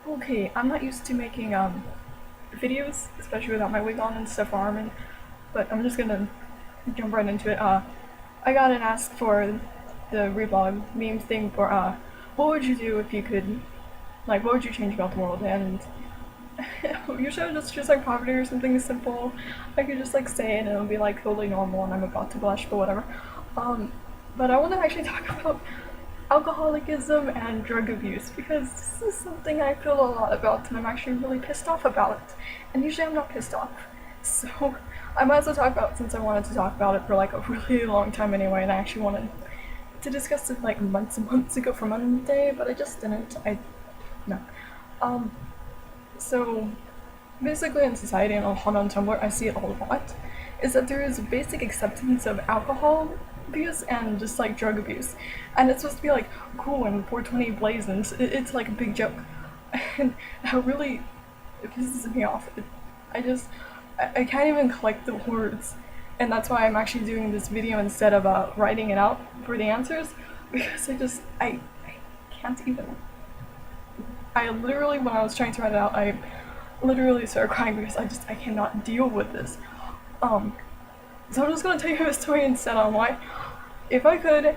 Okay, I'm not used to making videos, especially without my wig on and stuff arming, but I'm just gonna jump right into it. I got an ask for the reblog meme thing for what would you do if you could, like, what would you change about the world? And usually I just choose like poverty or something simple. I could just like say it and it'll be like totally normal and I'm about to blush, but whatever. Um, but I want to actually talk about alcoholism and drug abuse because this is something I feel a lot about and I'm actually really pissed off about it. And usually I'm not pissed off. So I might as well talk about it since I wanted to talk about it for like a really long time anyway and I actually wanted to discuss it like months and months ago for Monday, but I just didn't. No. Um so basically in society and on Tumblr I see it a lot, is that there is a basic acceptance of alcohol abuse and just like drug abuse. And it's supposed to be like cool and 420 blazons. It's like a big joke. And that really it pisses me off. I can't even collect the words. And that's why I'm actually doing this video instead of writing it out for the answers because I can't even. I literally, when I was trying to write it out, I literally started crying because I cannot deal with this. Um, so I'm just gonna tell you a story instead on why. If I could,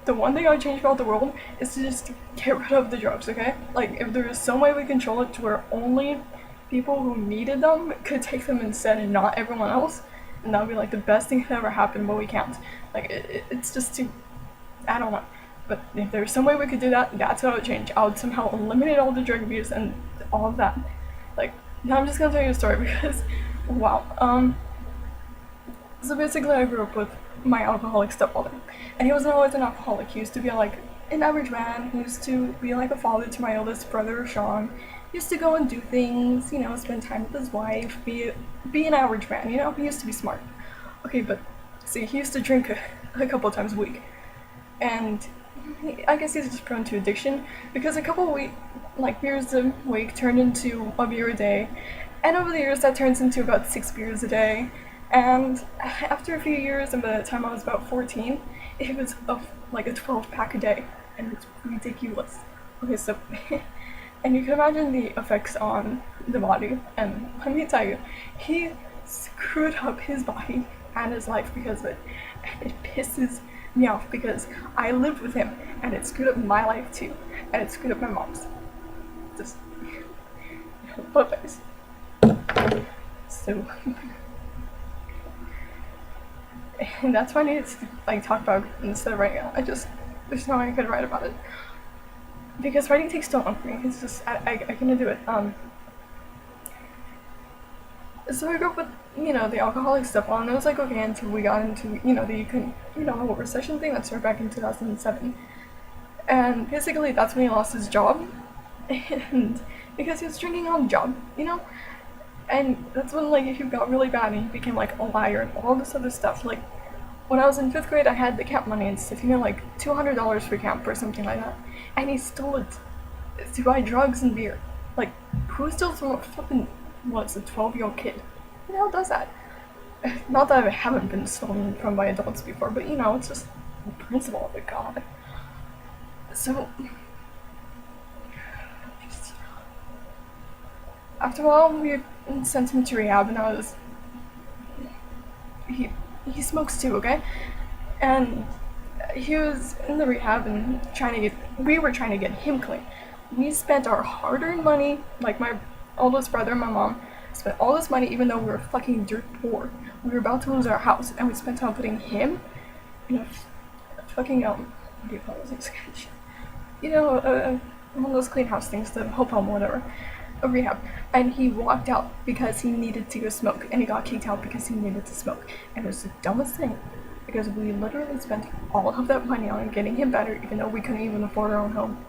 the one thing I would change about the world is to just get rid of the drugs, okay? Like, if there is some way we control it to where only people who needed them could take them instead and not everyone else, and that would be like the best thing that ever happened, but we can't. Like, it's just too. I don't know. But if there's some way we could do that, that's what I would change. I would somehow eliminate all the drug abuse and all of that. Like, now I'm just gonna tell you a story because, wow. So basically, I grew up with my alcoholic stepfather, and he wasn't always an alcoholic. He used to be like an average man. He used to be like a father to my eldest brother, Sean. He used to go and do things, spend time with his wife, be an average man. He used to be smart. Okay, but see, he used to drink a couple times a week, and I guess he's just prone to addiction because a couple like beers a week turned into a beer a day, and over the years that turns into about 6 beers a day. And after a few years, and by the time I was about 14, it was like a 12 pack a day, and it's ridiculous. Okay, so, and you can imagine the effects on the body, and let me tell you, he screwed up his body and his life because of it. And it pisses me off because I lived with him, and it screwed up my life too, and it screwed up my mom's. Just, both ways. So. And that's why I needed to like talk about it instead of writing it. There's no way I could write about it because writing takes so long for me. It's just I couldn't do it. So I grew up with the alcoholic stuff on. It was like okay until we got into the whole recession thing that started back in 2007, and basically that's when he lost his job, and because he was drinking on the job, and that's when like he got really bad and he became like a liar and all this other stuff. Like when I was in 5th grade, I had the camp money and stuff, like $200 for camp or something like that, and he stole it to buy drugs and beer. Like who steals from a fucking what's a 12-year-old kid? Who the hell does that? Not that I haven't been stolen from by adults before, but it's just the principle of it. God. So after a while, we sent him to rehab, and he smokes too, okay? And he was in the rehab and we were trying to get him clean. We spent our hard-earned money, like my oldest brother and my mom, spent all this money even though we were fucking dirt poor. We were about to lose our house, and we spent on putting him in a fucking, what do you call those things? One of those clean house things, the Hope Home, whatever. A rehab, and he walked out because he needed to go smoke, and he got kicked out because he needed to smoke. And it was the dumbest thing because we literally spent all of that money on getting him better, even though we couldn't even afford our own home.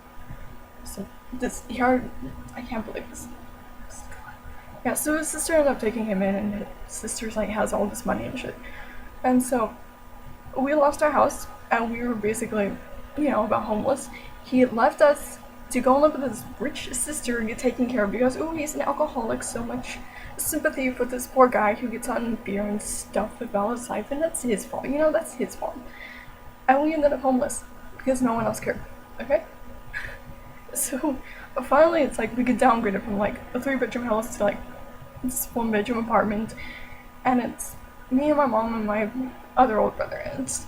So I can't believe this. Yeah, so his sister ended up taking him in, and his sister's like has all this money and shit. And so we lost our house, and we were basically, about homeless. He left us to go and live with his rich sister and get taken care of because, he's an alcoholic, so much sympathy for this poor guy who gets on beer and stuff about his life, and that's his fault, that's his fault. And we ended up homeless because no one else cared, okay? So finally, it's like we get downgraded from like a 3-bedroom house to like this 1-bedroom apartment, and it's me and my mom and my other older brother. And it's,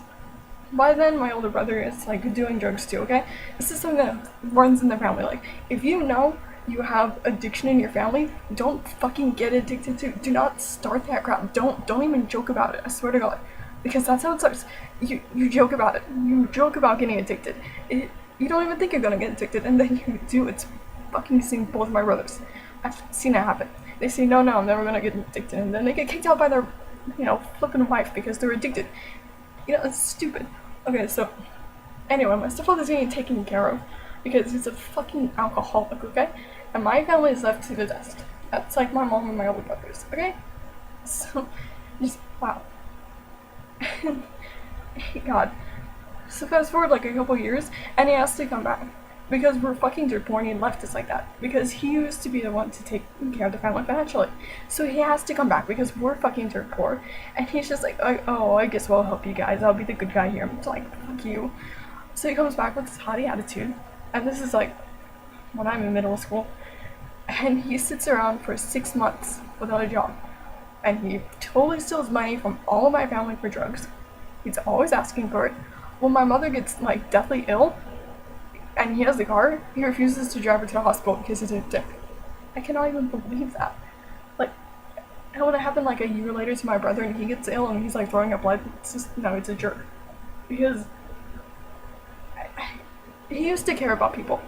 by then, my older brother is like doing drugs too. Okay, this is something that runs in the family. Like, if you know you have addiction in your family, don't fucking get addicted to. Do not start that crap. Don't even joke about it. I swear to God, because that's how it starts. You joke about it. You joke about getting addicted. You don't even think you're gonna get addicted, and then you do. It's fucking seen both my brothers. I've seen it happen. They say, no, I'm never gonna get addicted, and then they get kicked out by their, flipping wife because they're addicted. It's stupid. Okay, so, anyway, my stepfather's getting taken care of because he's a fucking alcoholic, okay? And my family is left to the dust. That's like my mom and my older brothers, okay? So, just, wow. God. So fast forward like a couple years, and he has to come back. Because we're fucking dirt poor and he left us like that. Because he used to be the one to take care of the family financially. So he has to come back because we're fucking dirt poor. And he's just like, oh, I guess I'll help you guys. I'll be the good guy here. I'm just like, fuck you. So he comes back with this haughty attitude. And this is like when I'm in middle school. And he sits around for 6 months without a job. And he totally steals money from all of my family for drugs. He's always asking for it. When my mother gets like deathly ill, and he has the car, he refuses to drive her to the hospital because he's a dick. I cannot even believe that. Like, how would it happen like a year later to my brother and he gets ill and he's like throwing up blood? It's just, no, it's a jerk. Because he used to care about people.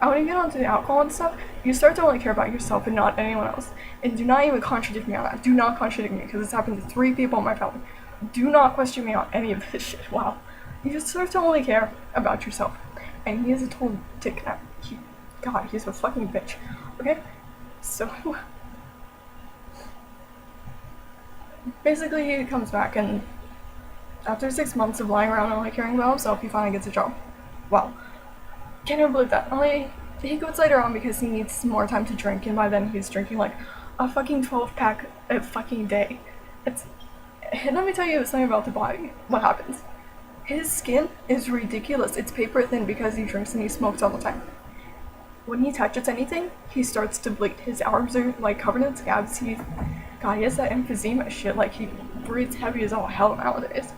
And when you get onto the alcohol and stuff, you start to only care about yourself and not anyone else. And do not even contradict me on that. Do not contradict me, because it's happened to 3 people in my family. Do not question me on any of this shit. Wow. You just start to only care about yourself. And he is a total dick now. God, he's a fucking bitch. Okay? So, basically he comes back and after 6 months of lying around and only caring about himself, he finally gets a job. Wow. Can't even believe that. Only, he quits later on because he needs more time to drink, and by then he's drinking like a fucking 12-pack a fucking day. And let me tell you something about the body. What happens? His skin is ridiculous. It's paper thin because he drinks and he smokes all the time. When he touches anything, he starts to bleed. His arms are like covered in scabs. He has that emphysema shit. Like, he breathes heavy as all hell nowadays.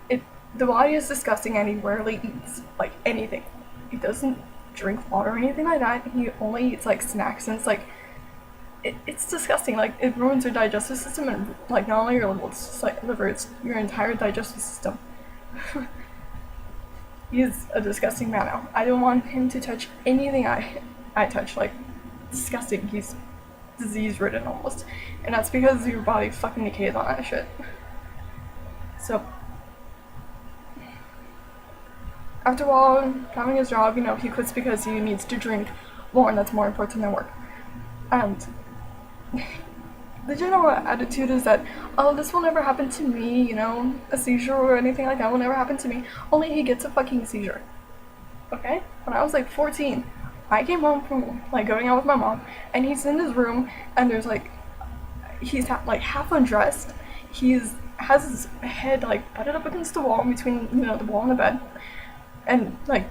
The body is disgusting, and he rarely eats like anything. He doesn't drink water or anything like that. He only eats like snacks, and it's like it's disgusting. Like, it ruins your digestive system, and like not only your liver, it's just like liver, it's your entire digestive system. He's a disgusting man now. I don't want him to touch anything I touch. Like, disgusting. He's disease-ridden almost. And that's because your body fucking decays on that shit. So, after a while, having his job, he quits because he needs to drink more, and that's more important than work. And the general attitude is that, oh, this will never happen to me, a seizure or anything like that will never happen to me. Only he gets a fucking seizure. Okay? When I was like 14, I came home from like going out with my mom, and he's in his room, and there's like, he's like half undressed. Has his head like butted up against the wall between, the wall and the bed. And like,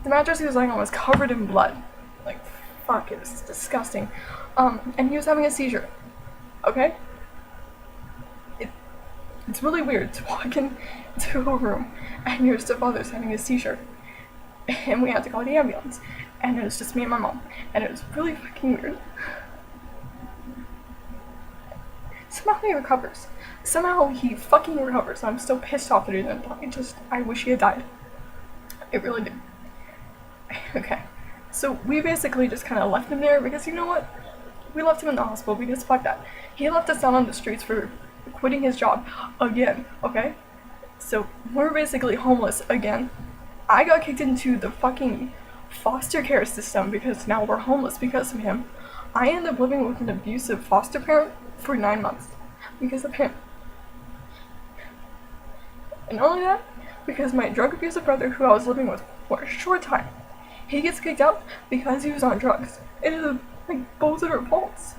the mattress he was laying on was covered in blood. Like, fuck, it was disgusting. And he was having a seizure. Okay? It's really weird to walk into a room and your stepfather's having a seizure. And we had to call the ambulance. And it was just me and my mom. And it was really fucking weird. Somehow he recovers. Somehow he fucking recovers. I'm still pissed off that he didn't die. I wish he had died. It really did. Okay. So we basically just kind of left him there because, you know what? We left him in the hospital because fuck that. He left us out on the streets for quitting his job again, okay? So we're basically homeless again. I got kicked into the fucking foster care system because now we're homeless because of him. I ended up living with an abusive foster parent for 9 months because of him. And not only that, because my drug abusive brother who I was living with for a short time, he gets kicked out because he was on drugs. It is like both of our faults.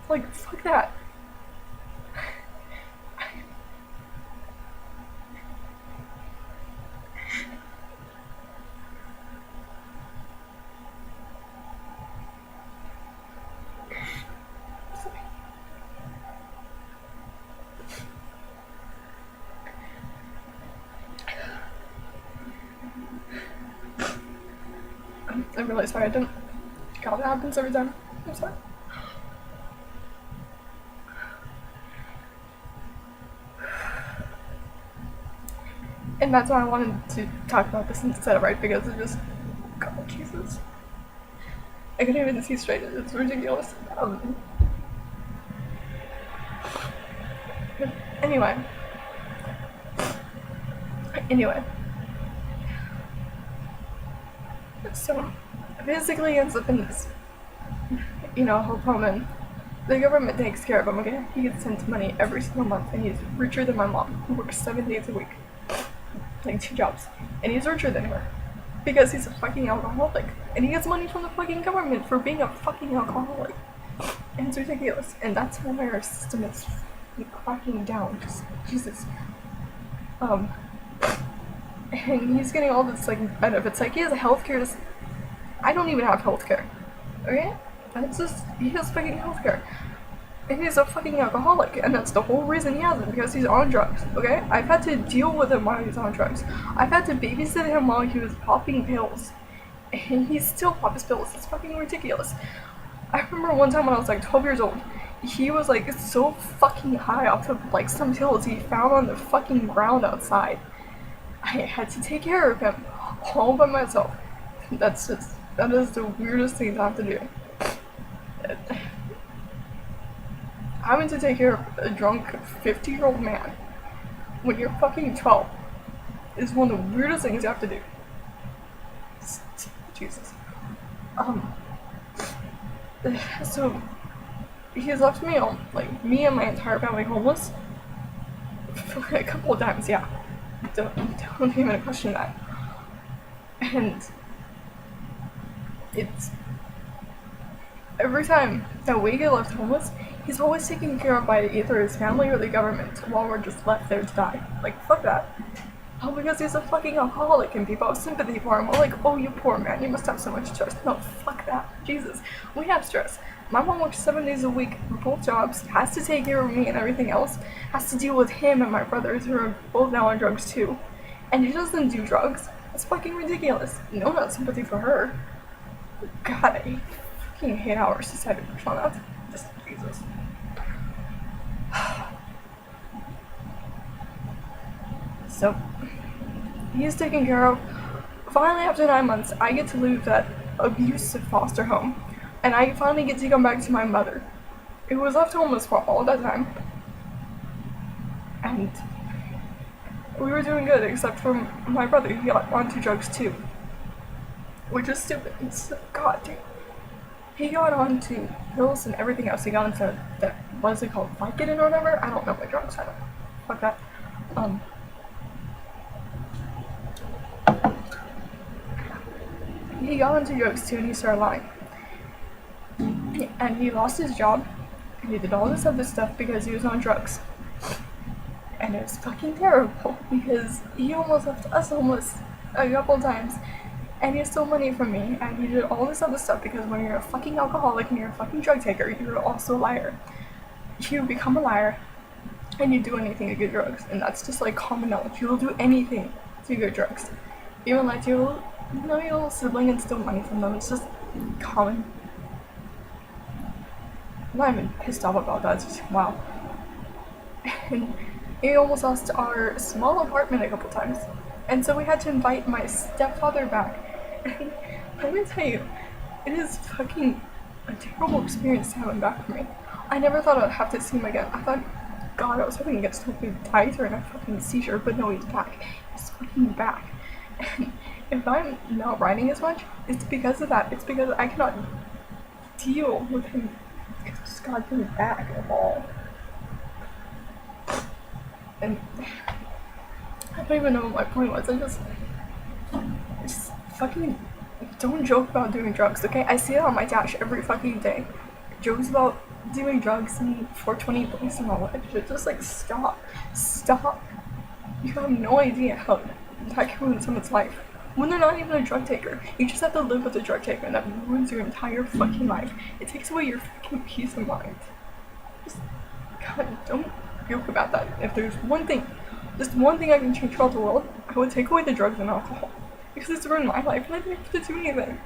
Like, fuck that. I'm really sorry. I didn't. God, that happens every time. I'm sorry. And that's why I wanted to talk about this instead, right? Because it just, God, Jesus. I couldn't even see straight. It's ridiculous. Anyway. So, basically ends up in this, whole home. The government takes care of him, okay? He gets sent money every single month, and he's richer than my mom, who works 7 days a week. Like 2 jobs. And he's richer than her. Because he's a fucking alcoholic. And he gets money from the fucking government for being a fucking alcoholic. And it's ridiculous. And that's why our system is cracking down. Just, Jesus. And he's getting all this, like, benefits. Like, he has a healthcare. I don't even have healthcare. Okay? That's just, he has fucking healthcare. And he's a fucking alcoholic, and that's the whole reason he has it, because he's on drugs, okay? I've had to deal with him while he's on drugs. I've had to babysit him while he was popping pills. And he still pops pills. It's fucking ridiculous. I remember one time when I was like 12 years old, he was like so fucking high off of like some pills he found on the fucking ground outside. I had to take care of him all by myself. That is the weirdest thing to have to do. Having to take care of a drunk 50-year-old man when you're fucking 12 is one of the weirdest things you have to do. Jesus. So he's left me me and my entire family homeless for a couple of times, yeah. Don't even question that. And it's every time that we get left homeless, he's always taken care of by either his family or the government while we're just left there to die. Like, fuck that. Oh, because he's a fucking alcoholic and people have sympathy for him. We're like, oh, you poor man, you must have so much stress. No, fuck that. Jesus. We have stress. My mom works 7 days a week for both jobs, has to take care of me and everything else, has to deal with him and my brothers who are both now on drugs too. And he doesn't do drugs. It's fucking ridiculous. No, not sympathy for her. God, I fucking hate how our society works on that. Just, Jesus. So, he's taken care of. Finally, after 9 months, I get to leave that abusive foster home, and I finally get to come back to my mother, who was left homeless for all that time. And we were doing good, except for my brother. He got onto drugs too, which is stupid. God, dude. He got onto pills and everything else. He got into that, what is it called, Vicodin or whatever? I don't know my drugs, I don't know. Fuck that. He got into drugs too and he started lying. And he lost his job, and he did all this other stuff because he was on drugs. And it was fucking terrible, because he almost left us homeless a couple times, and he stole money from me, and he did all this other stuff, because when you're a fucking alcoholic and you're a fucking drug taker, you're also a liar. You become a liar, and you do anything to get drugs, and that's just like common knowledge. You'll do anything to get drugs. Even like your little sibling and steal money from them. It's just common. I'm not even pissed off about that. It's just wow. And he almost lost our small apartment a couple times, and so we had to invite my stepfather back. And let me tell you, it is fucking a terrible experience to have him back for me. I never thought I'd have to see him again. I thought, God, I was hoping to get stupid tighter and a fucking seizure, but no, he's back. He's fucking back. And if I'm not writing as much, it's because of that. It's because I cannot deal with him. It's just goddamn back at all. And I don't even know what my point was. I just fucking don't joke about doing drugs, okay? I see it on my dash every fucking day. Jokes about doing drugs and 420 places and all that shit. Just like stop. You have no idea how that can ruin someone's life. When they're not even a drug taker, you just have to live with a drug taker, and that ruins your entire fucking life. It takes away your fucking peace of mind. Just, God, don't joke about that. If there's one thing, just one thing I can change about the world, I would take away the drugs and alcohol. Because it's ruined my life, and I didn't have to do anything.